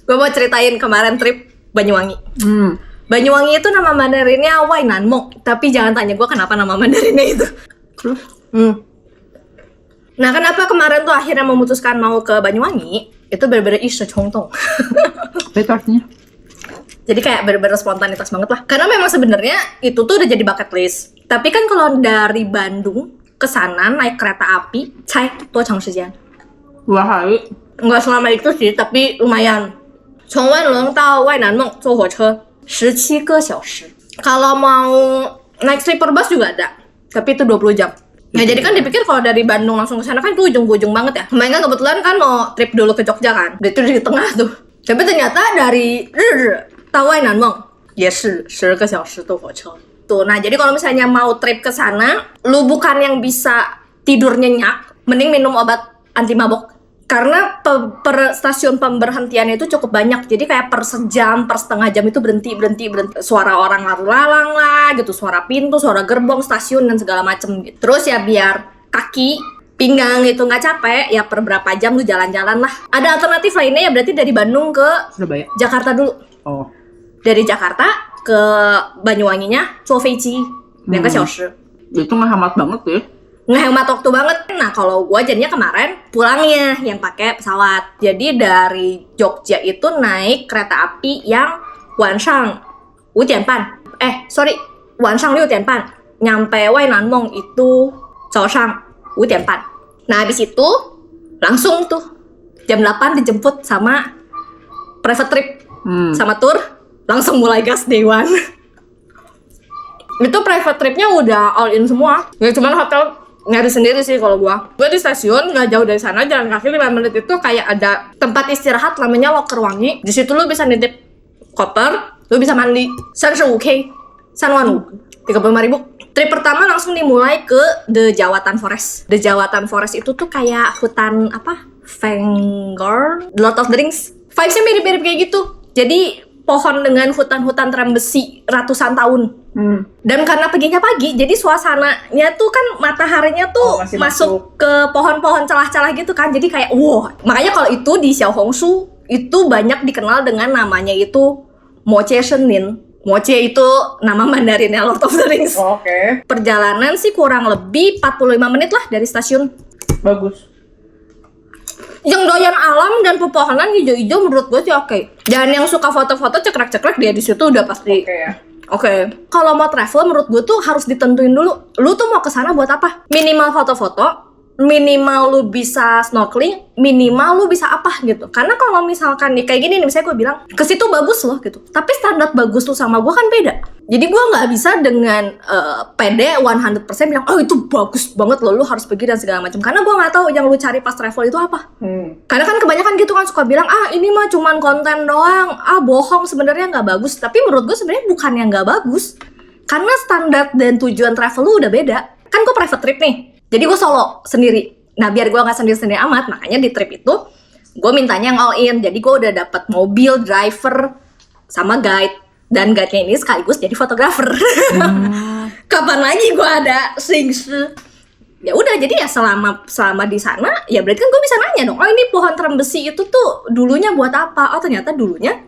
Gue mau ceritain kemarin trip Banyuwangi. Banyuwangi itu nama Mandarinnya Wainanmong, tapi jangan tanya gue kenapa nama Mandarinnya itu. Terus? Nah, kenapa kemarin tuh akhirnya memutuskan mau ke Banyuwangi? Itu bener-bener isecongtong. Apa itu artinya? Jadi kayak bener-bener spontanitas banget lah. Karena memang sebenarnya itu tuh udah jadi bucket list. Tapi kan kalau dari Bandung ke sana naik kereta api, cai tuh chang shijian. 2 hari. Enggak selama itu sih, tapi lumayan. 从万隆到外南梦坐火车17个小时. Kalau mau naik sleeper bus juga ada, tapi itu 20 jam. Nah, jadi kan dipikir kalau dari Bandung langsung ke sana kan itu ujung-ujung banget ya. Kemarin kan kebetulan kan mau trip dulu ke Jogja kan. Itu di tengah tuh. Tapi ternyata dari Tawai Nanmong也是12个小时坐火车. Tuh, nah jadi kalau misalnya mau trip ke sana, lu bukan yang bisa tidur nyenyak, mending minum obat anti mabok. Karena per stasiun pemberhentiannya itu cukup banyak. Jadi kayak per sejam, per setengah jam itu berhenti. Suara orang lalu lalang lah gitu, suara pintu, suara gerbong stasiun dan segala macem gitu. Terus ya biar kaki, pinggang itu nggak capek, ya per berapa jam lu jalan-jalan lah. Ada alternatif lainnya ya berarti dari Bandung ke Surabaya. Jakarta dulu. Oh. Dari Jakarta ke Banyuwanginya, 坐飞机2个小时. Itu ngehemat banget ya. Ngehemat waktu banget. Nah, kalau gue jadinya kemarin pulangnya yang pakai pesawat. Jadi dari Jogja itu naik kereta api yang Wansang 5:30. Wansang 6:30. Nyampe Wainanmong itu Zaosang 5:30. Nah, habis itu langsung tuh jam 8 dijemput sama private trip. Sama tour, langsung mulai gas day one. Itu private tripnya udah all in semua. Ya cuman hotel nyari sendiri sih kalau gua di stasiun nggak jauh dari sana, jalan kaki 5 menit itu kayak ada tempat istirahat namanya Loker Wangi. Di situ lu bisa nitip koper, lu bisa mandi. 35K, 35,000. Trip pertama langsung dimulai ke The Jawatan Forest. The Jawatan Forest itu tuh kayak hutan apa? Vanguard, Lord of the Rings. Vibes-nya mirip-mirip kayak gitu. Jadi pohon dengan hutan-hutan terang besi ratusan tahun. Dan karena paginya pagi, jadi suasananya tuh kan mataharinya tuh masuk ke pohon-pohon celah-celah gitu kan. Jadi kayak wow. Makanya kalau itu di Xiaohongshu itu banyak dikenal dengan namanya itu Moche Shenin. Moche itu nama Mandarinnya Lord of the Rings. Oke. Perjalanan sih kurang lebih 45 menit lah dari stasiun. Bagus. Yang doyan alam dan pepohonan hijau-hijau menurut gue sih oke. Dan yang suka foto-foto cekrek-cekrek dia di situ udah pasti. Oke ya. Oke. Kalau mau travel menurut gue tuh harus ditentuin dulu. Lu tuh mau ke sana buat apa? Minimal foto-foto, minimal lu bisa snorkeling, minimal lu bisa apa gitu. Karena kalau misalkan nih kayak gini nih, misalnya gue bilang ke situ bagus loh gitu. Tapi standar bagus lu sama gue kan beda. Jadi gue nggak bisa dengan pede 100% bilang oh itu bagus banget loh, lu harus pergi dan segala macam. Karena gue nggak tahu yang lu cari pas travel itu apa. Karena kan kebanyakan gitu kan suka bilang ini mah cuman konten doang, bohong sebenarnya nggak bagus. Tapi menurut gue sebenarnya bukan yang nggak bagus. Karena standar dan tujuan travel lu udah beda. Kan gue private trip nih, jadi gue solo sendiri. Nah biar gue nggak sendiri-sendiri amat, makanya di trip itu gue mintanya yang all in. Jadi gue udah dapet mobil, driver, sama guide. Dan guide-nya ini sekaligus jadi fotografer. Kapan lagi gue ada singsu? Ya udah, jadi ya selama di sana ya berarti kan gue bisa nanya dong. Oh ini pohon terang besi itu tuh dulunya buat apa? Oh ternyata dulunya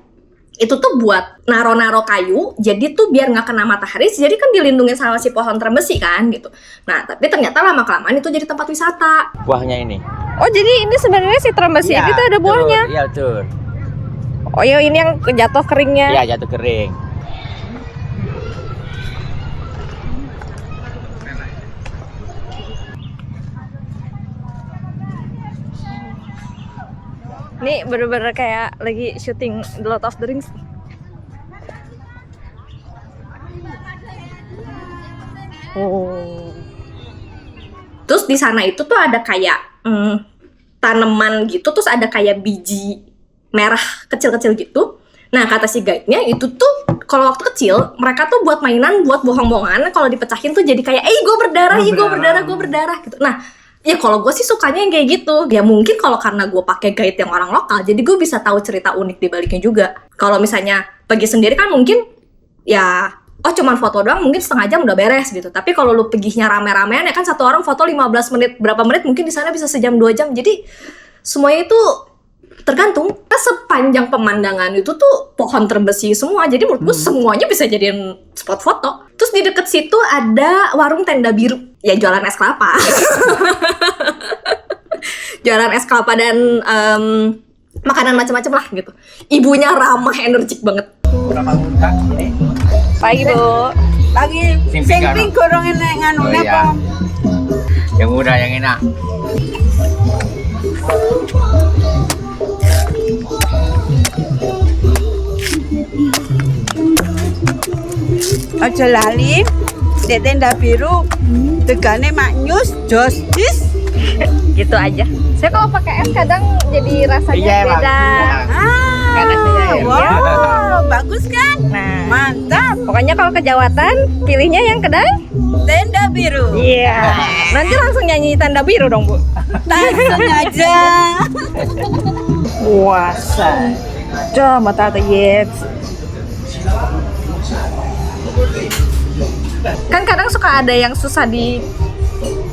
itu tuh buat naro-naro kayu. Jadi tuh biar nggak kena matahari. Jadi kan dilindungi sama si pohon terang besi kan gitu. Nah tapi ternyata lama-kelamaan itu jadi tempat wisata. Buahnya ini. Oh jadi ini sebenarnya si terang besi itu ada buahnya? Iya betul. Oh ya ini yang jatuh keringnya? Iya jatuh kering. Ini bener-bener kayak lagi syuting The Lord of the Rings. Oh. Terus di sana itu tuh ada kayak tanaman gitu, terus ada kayak biji merah kecil-kecil gitu. Nah kata si guide-nya itu tuh kalau waktu kecil mereka tuh buat mainan, buat bohong-bohongan. Kalau dipecahin tuh jadi kayak gue berdarah gitu. Nah ya kalau gue sih sukanya yang kayak gitu. Ya mungkin kalau karena gue pakai guide yang orang lokal, jadi gue bisa tahu cerita unik di baliknya juga. Kalau misalnya pergi sendiri kan mungkin ya cuman foto doang, mungkin setengah jam udah beres gitu. Tapi kalau lu perginya rame-ramean ya kan satu orang foto 15 menit, berapa menit mungkin di sana bisa sejam 2 jam. Jadi semuanya itu Tergantung. Sepanjang pemandangan itu tuh pohon terbesi semua. Jadi menurutku semuanya bisa jadiin spot foto. Terus di deket situ ada warung tenda biru. Ya jualan es kelapa. Jualan es kelapa dan makanan macam-macam lah gitu. Ibunya ramah, energik banget. Pagi, Bu. Lagi simping gorong enak nganu Oh, iya. apa? Yang mudah yang enak. Aja lali di tenda biru tegane maknyus jostis. Gitu aja. Saya kalau pakai es kadang jadi rasanya Iya, Bang. beda. Karena saya, Ah, ya. wow, bagus kan? Nah, Mantap, pokoknya kalau ke Jawatan pilihnya yang kedai. tenda biru. Iya. Nanti langsung nyanyi tanda biru dong, Bu. Langsung aja. Puasa. Coba tata yes. Kan kadang suka ada yang susah di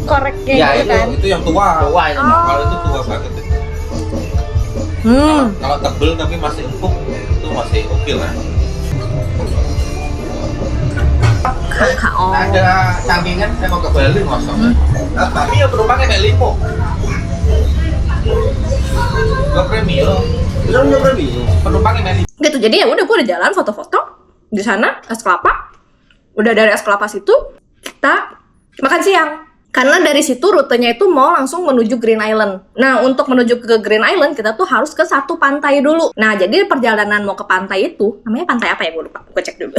koreknya Ya gitu kan. itu yang tua. Tua itu. Oh. Kalau itu tua banget. Hmm. Kalau tebel tapi masih empuk itu masih oke lah. Oh. Ada cangkingan saya mau ke Bali kosong. Tapi ya penumpangnya kayak limo. Gak premium. Belum gak premium. Penumpangnya kayak limo. Gitu. Jadi ya udah gue udah jalan foto-foto di sana es kelapa. Udah dari es kelapa situ kita makan siang. Karena dari situ rutenya itu mau langsung menuju Green Island. Nah, untuk menuju ke Green Island kita tuh harus ke satu pantai dulu. Nah, jadi perjalanan mau ke pantai itu namanya pantai apa ya? Gue lupa. Gue cek dulu.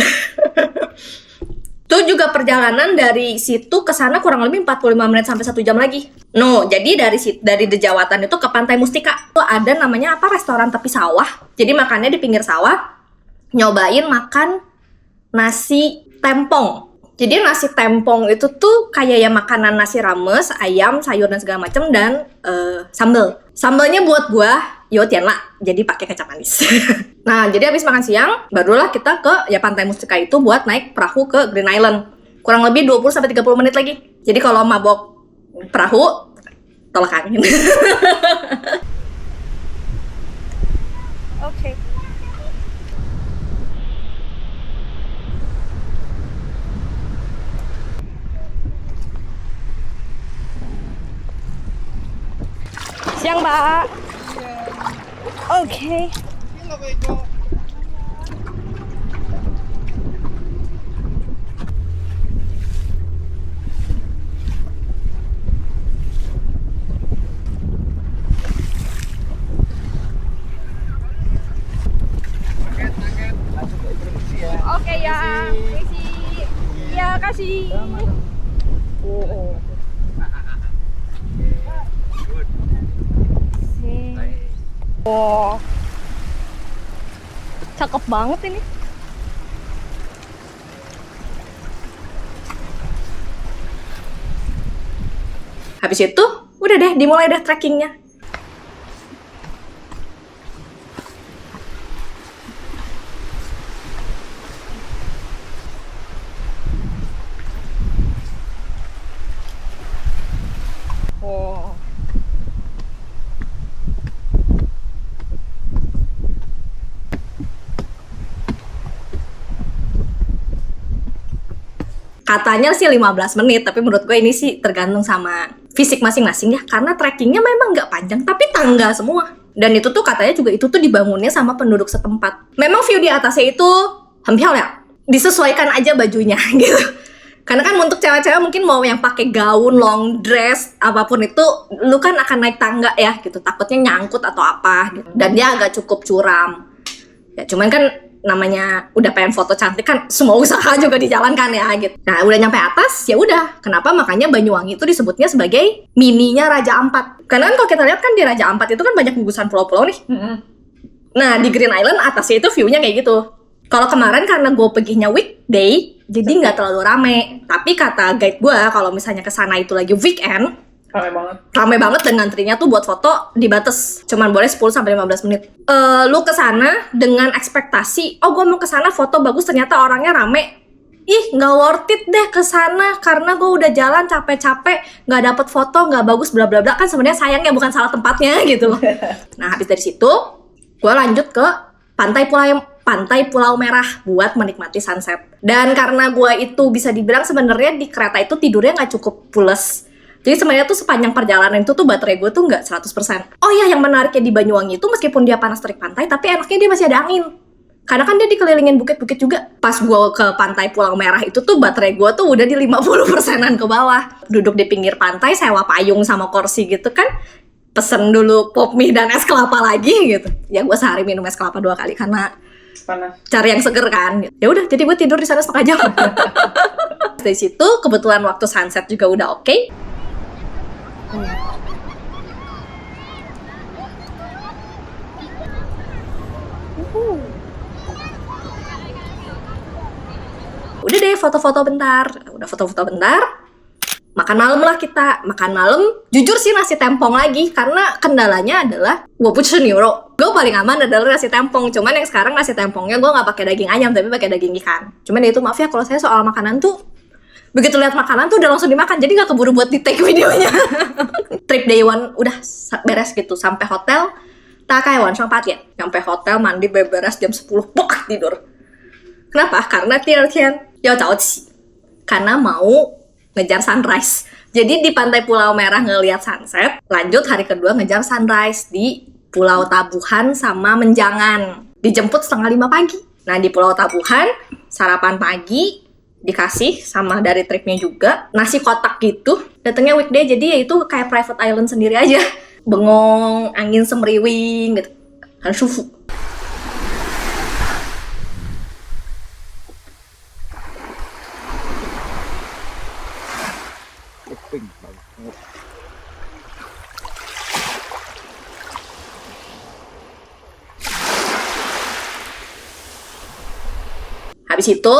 Itu juga perjalanan dari situ ke sana kurang lebih 45 menit sampai 1 jam lagi. No, jadi dari Dejawatan itu ke Pantai Mustika. Itu ada namanya apa? Restoran tepi sawah. Jadi makannya di pinggir sawah. Nyobain makan nasi tempong. Jadi nasi tempong itu tuh kayak ya makanan nasi rames, ayam, sayur dan segala macam dan sambal. Sambalnya buat gua yo tianla, jadi pakai kecap manis. Nah, jadi habis makan siang, barulah kita ke ya Pantai Mustika itu buat naik perahu ke Green Island. Kurang lebih 20 sampai 30 menit lagi. Jadi kalau mabok perahu, tolak angin. Oke. Siang, Mbak. Oke. Oke ya, isi. Ya, kasih. Oh. Oh, cakep banget ini. Habis itu, udah deh, dimulai deh trekkingnya. Oh. Katanya sih 15 menit, tapi menurut gue ini sih tergantung sama fisik masing-masing ya. Karena trekkingnya memang nggak panjang, tapi tangga semua. Dan itu tuh katanya juga itu tuh dibangunnya sama penduduk setempat. Memang view di atasnya itu hempial ya, disesuaikan aja bajunya gitu. Karena kan untuk cewek-cewek mungkin mau yang pakai gaun, long dress, apapun itu, lu kan akan naik tangga ya gitu. Takutnya nyangkut atau apa gitu. Dan dia agak cukup curam. Ya cuman kan namanya udah pengen foto cantik kan semua usaha juga dijalankan ya gitu. Nah udah nyampe atas ya udah. Kenapa makanya Banyuwangi itu disebutnya sebagai mininya Raja Ampat. Karena kan kalau kita lihat kan di Raja Ampat itu kan banyak gugusan pulau-pulau nih. Nah di Green Island atasnya itu view-nya kayak gitu. Kalau kemarin karena gue perginya weekday jadi nggak terlalu rame. Tapi kata guide gue kalau misalnya kesana itu lagi weekend rame banget dan ngantrinya tuh buat foto dibatas. Cuman boleh 10 sampai 15 menit. Lu kesana dengan ekspektasi, oh gue mau kesana foto bagus ternyata orangnya rame. ih nggak worth it deh ke sana karena gue udah jalan capek-capek nggak dapet foto nggak bagus bla bla bla, kan sebenarnya sayangnya bukan salah tempatnya gitu. Nah habis dari situ gue lanjut ke Pantai Pulau Merah buat menikmati sunset. Dan karena gue itu bisa dibilang sebenarnya di kereta itu tidurnya nggak cukup pules. Jadi sebenarnya tuh sepanjang perjalanan itu tuh baterai gue tuh nggak 100%. Oh iya, yang menariknya di Banyuwangi itu meskipun dia panas terik pantai, tapi enaknya dia masih ada angin. Karena kan dia dikelilingin bukit-bukit juga. Pas gue ke Pantai Pulau Merah itu tuh baterai gue tuh udah di 50%-an ke bawah. Duduk di pinggir pantai, sewa payung sama kursi gitu kan. Pesen dulu pop mie dan es kelapa lagi gitu. Ya gue sehari minum es kelapa 2 kali karena Panas. cari yang seger kan. Ya udah, jadi gue tidur di sana setengah jam. Dari situ kebetulan waktu sunset juga udah oke. Udah deh foto-foto bentar. Makan malam lah kita. Makan malam, jujur sih nasi tempong lagi. Karena kendalanya adalah gue euro. Gue paling aman adalah nasi tempong. Cuman yang sekarang nasi tempongnya gue gak pakai daging ayam, tapi pakai daging ikan. Cuman ya itu maaf ya kalau saya soal makanan tuh, begitu lihat makanan tuh udah langsung dimakan. Jadi gak keburu buat di take videonya. Trip day one udah beres gitu. Sampai hotel, tak kayak ya. Sampai hotel, mandi, beberes jam 10, pok, tidur. Kenapa? Karena karena mau ngejar sunrise. Jadi di Pantai Pulau Merah ngelihat sunset, lanjut hari kedua ngejar sunrise di Pulau Tabuhan sama Menjangan. Dijemput 4:30 pagi. Nah di Pulau Tabuhan, sarapan pagi dikasih sama dari tripnya juga, nasi kotak gitu. Datangnya weekday, jadi ya itu kayak private island sendiri aja. Bengong, angin semriwing gitu. Kan sufu. Habis itu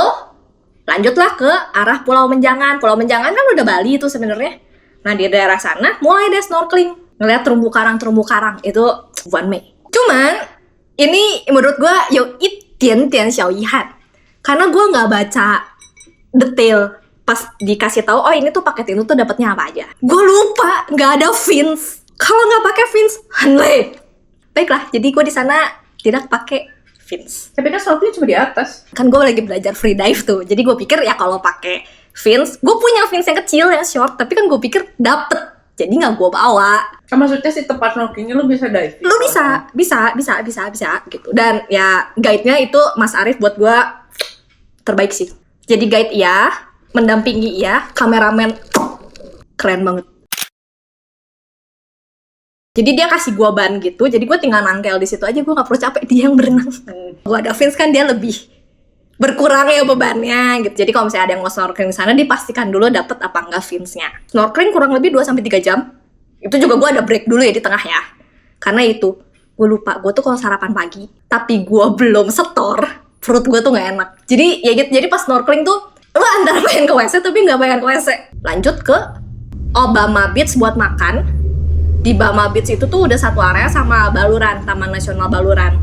lanjutlah ke arah Pulau Menjangan. Pulau Menjangan kan udah Bali itu sebenarnya. Nah di daerah sana mulai deh snorkeling, ngeliat terumbu karang itu one way. Cuman ini menurut gue tian xiao yihan, karena gue nggak baca detail pas dikasih tahu oh ini tuh paket itu tuh dapatnya apa aja. Gue lupa nggak ada fins. Kalau nggak pakai fins, hanley. Baiklah, jadi gue di sana tidak pakai fins. Tapi kan snorkeling cuma di atas. Kan gue lagi belajar free dive tuh, jadi gue pikir ya kalau pakai fins, gue punya fins yang kecil yang short, tapi kan gue pikir dapet, jadi nggak gue bawa. Maksudnya si tempat snorkelingnya lu bisa dive. Lu bisa gitu. Dan ya guide-nya itu Mas Arif buat gue terbaik sih. Jadi guide iya, mendampingi iya, kameramen keren banget. Jadi dia kasih gue ban gitu, jadi gue tinggal nangkel di situ aja, gue nggak perlu capek, dia yang berenang. Gue ada fins kan dia lebih berkurang ya bebannya gitu. Jadi kalau misalnya ada yang mau snorkeling di sana, dipastikan dulu dapet apa enggak finsnya. Snorkeling kurang lebih 2-3 jam. Itu juga gue ada break dulu ya di tengah ya. Karena itu, gue lupa, gue tuh kalau sarapan pagi, tapi gue belum setor, perut gue tuh nggak enak. Jadi ya gitu, jadi pas snorkeling tuh, lu antara pengen ke WC tapi nggak pengen ke WC. Lanjut ke Obama Beach buat makan. Di Bama Beach itu tuh udah satu area sama Baluran, Taman Nasional Baluran.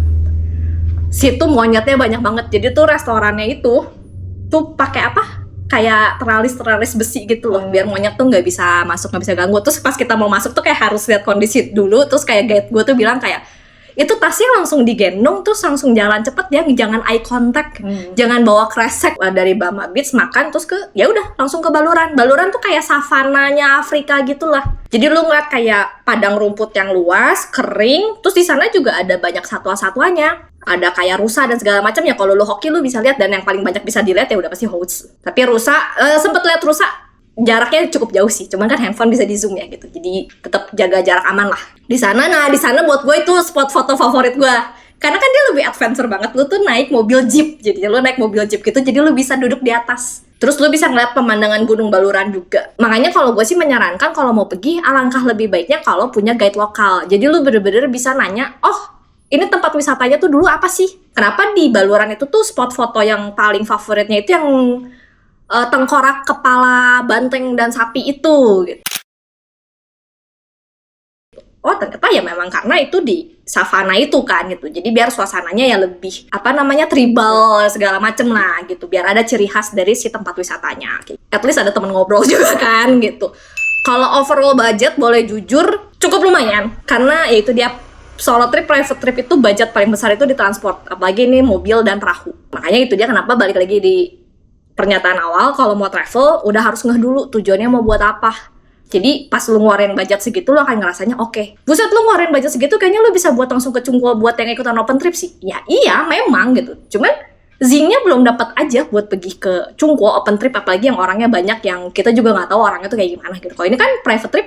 Situ monyetnya banyak banget. Jadi tuh restorannya itu tuh pakai apa? Kayak teralis besi gitu loh, biar monyet tuh nggak bisa masuk, nggak bisa ganggu. Terus pas kita mau masuk tuh kayak harus lihat kondisi dulu. Terus kayak guide gue tuh bilang kayak itu tasnya langsung digendong, terus langsung jalan cepet ya, jangan eye contact, jangan bawa kresek. Dari Bama Beach makan terus ke ya udah langsung ke Baluran. Baluran tuh kayak savananya Afrika gitulah. Jadi lu ngeliat kayak padang rumput yang luas, kering, terus di sana juga ada banyak satwa-satwanya. Ada kayak rusa dan segala macam ya. Kalau lu hoki lu bisa lihat, dan yang paling banyak bisa dilihat ya udah pasti hoax. Tapi rusa sempet lihat rusa, jaraknya cukup jauh sih, cuman kan handphone bisa di zoom ya gitu, jadi tetap jaga jarak aman lah di sana. Nah di sana buat gue itu spot foto favorit gue, karena kan dia lebih adventure banget. Lu tuh naik mobil jeep, jadi lu naik mobil jeep gitu, jadi lu bisa duduk di atas, terus lu bisa ngeliat pemandangan Gunung Baluran juga. Makanya kalau gue sih menyarankan kalau mau pergi, alangkah lebih baiknya kalau punya guide lokal. Jadi lu bener-bener bisa nanya, oh ini tempat wisatanya tuh dulu apa sih, kenapa di Baluran itu tuh spot foto yang paling favoritnya itu yang tengkorak kepala banteng dan sapi itu gitu. oh ternyata ya memang karena itu di savana itu kan gitu. Jadi biar suasananya ya lebih tribal segala macem lah gitu. Biar ada ciri khas dari si tempat wisatanya. Gitu. At least ada temen ngobrol juga kan gitu. Kalau overall budget boleh jujur cukup lumayan karena ya itu dia solo trip, private trip itu budget paling besar itu di transport, apalagi ini mobil dan perahu. Makanya itu dia kenapa balik lagi di pernyataan awal kalau mau travel udah harus ngeh dulu tujuannya mau buat apa. Jadi pas lu ngeluarin budget segitu lo akan ngerasanya oke. Buset lu ngeluarin budget segitu kayaknya lu bisa buat langsung ke Cungkuo buat yang ikutan open trip sih. Ya iya memang gitu. Cuman zingnya belum dapat aja buat pergi ke Cungkuo open trip apalagi yang orangnya banyak yang kita juga nggak tahu orangnya tuh kayak gimana gitu. Kalau ini kan private trip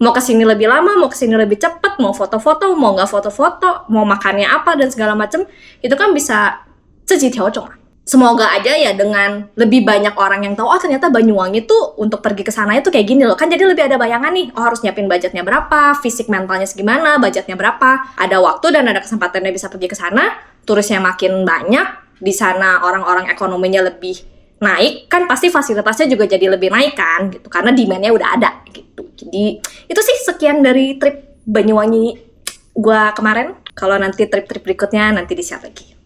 mau kesini lebih lama, mau kesini lebih cepet, mau foto-foto, mau nggak foto-foto, mau makannya apa dan segala macem itu kan bisa lah. Semoga aja ya dengan lebih banyak orang yang tahu, oh ternyata Banyuwangi tuh untuk pergi ke sana itu kayak gini loh. Kan jadi lebih ada bayangan nih, oh harus nyiapin budgetnya berapa, fisik mentalnya segimana, budgetnya berapa. Ada waktu dan ada kesempatannya bisa pergi ke sana, turisnya makin banyak, di sana orang-orang ekonominya lebih naik, kan pasti fasilitasnya juga jadi lebih naik kan gitu. Karena demand-nya udah ada gitu. Jadi itu sih sekian dari trip Banyuwangi gua kemarin. Kalau nanti trip-trip berikutnya nanti di-share lagi.